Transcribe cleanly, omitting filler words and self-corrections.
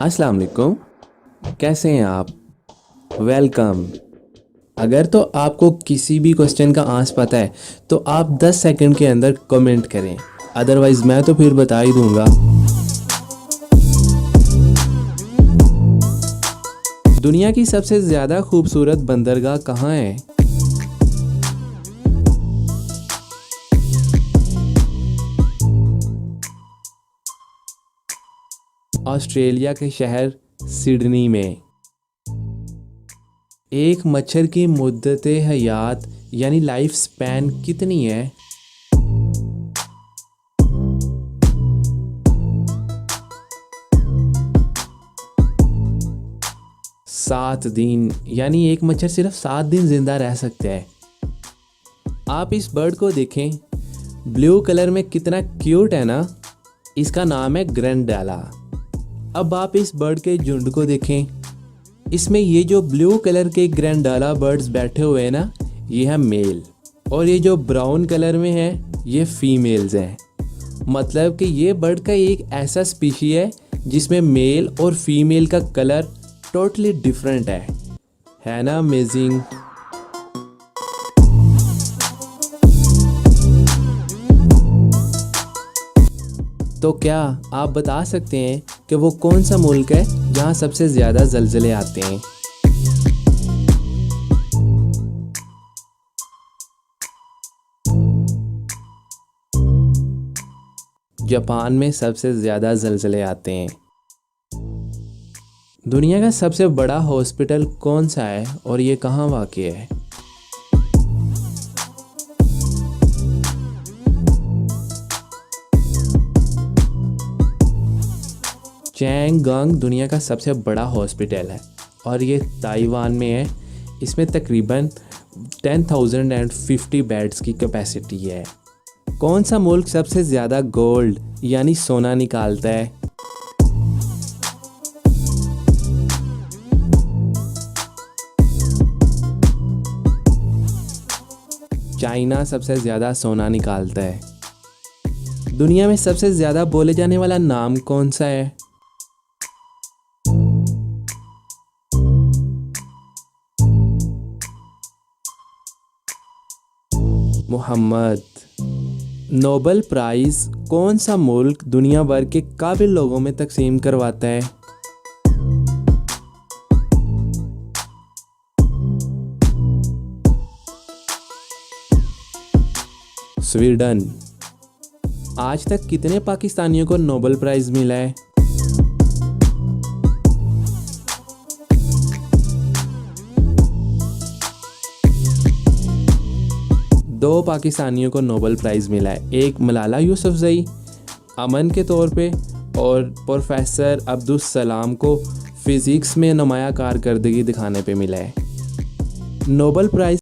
अस्सलाम वालेकुम। कैसे हैं आप? वेलकम। अगर तो आपको किसी भी क्वेश्चन का आंसर पता है तो आप 10 सेकंड के अंदर कमेंट करें, अदरवाइज़ मैं तो फिर बता ही दूंगा। दुनिया की सबसे ज़्यादा खूबसूरत बंदरगाह कहाँ है? ऑस्ट्रेलिया के शहर सिडनी में। एक मच्छर की मुद्दत हयात यानी लाइफ स्पैन कितनी है? 7 दिन, यानी एक मच्छर सिर्फ 7 दिन जिंदा रह सकता है। आप इस बर्ड को देखें, ब्लू कलर में कितना क्यूट है ना। इसका नाम है ग्रैंडेला। अब आप इस बर्ड के झुंड को देखें, इसमें ये जो ब्लू कलर के ग्रैंडेला बर्ड्स बैठे हुए हैं ना, ये है मेल, और ये जो ब्राउन कलर में है ये फीमेल्स हैं। मतलब कि ये बर्ड का एक ऐसा स्पीशी है जिसमें मेल और फीमेल का कलर टोटली डिफरेंट है ना अमेजिंग। तो क्या आप बता सकते हैं कि वो कौन सा मुल्क है जहां सबसे ज़्यादा ज़लज़ले आते हैं? जापान में सबसे ज़्यादा ज़लज़ले आते हैं। दुनिया का सबसे बड़ा हॉस्पिटल कौन सा है और ये कहाँ वाक़ई है? चैंगगंग दुनिया का सबसे बड़ा हॉस्पिटल है और ये ताइवान में है। इसमें तकरीबन 10,050 बेड्स की कैपेसिटी है। कौन सा मुल्क सबसे ज़्यादा गोल्ड यानी सोना निकालता है? चाइना सबसे ज़्यादा सोना निकालता है। दुनिया में सबसे ज़्यादा बोले जाने वाला नाम कौन सा है? मोहम्मद। नोबेल प्राइज़ कौन सा मुल्क दुनिया भर के काबिल लोगों में तकसीम करवाता है? स्वीडन। आज तक कितने पाकिस्तानियों को नोबेल प्राइज़ मिला है? दो पाकिस्तानियों को नोबेल प्राइज़ मिला है, एक मलाला यूसुफजई अमन के तौर पे और प्रोफेसर अब्दुस सलाम को फ़िज़िक्स में नुमाया कारकर्दगी दिखाने पे मिला है। Nobel prize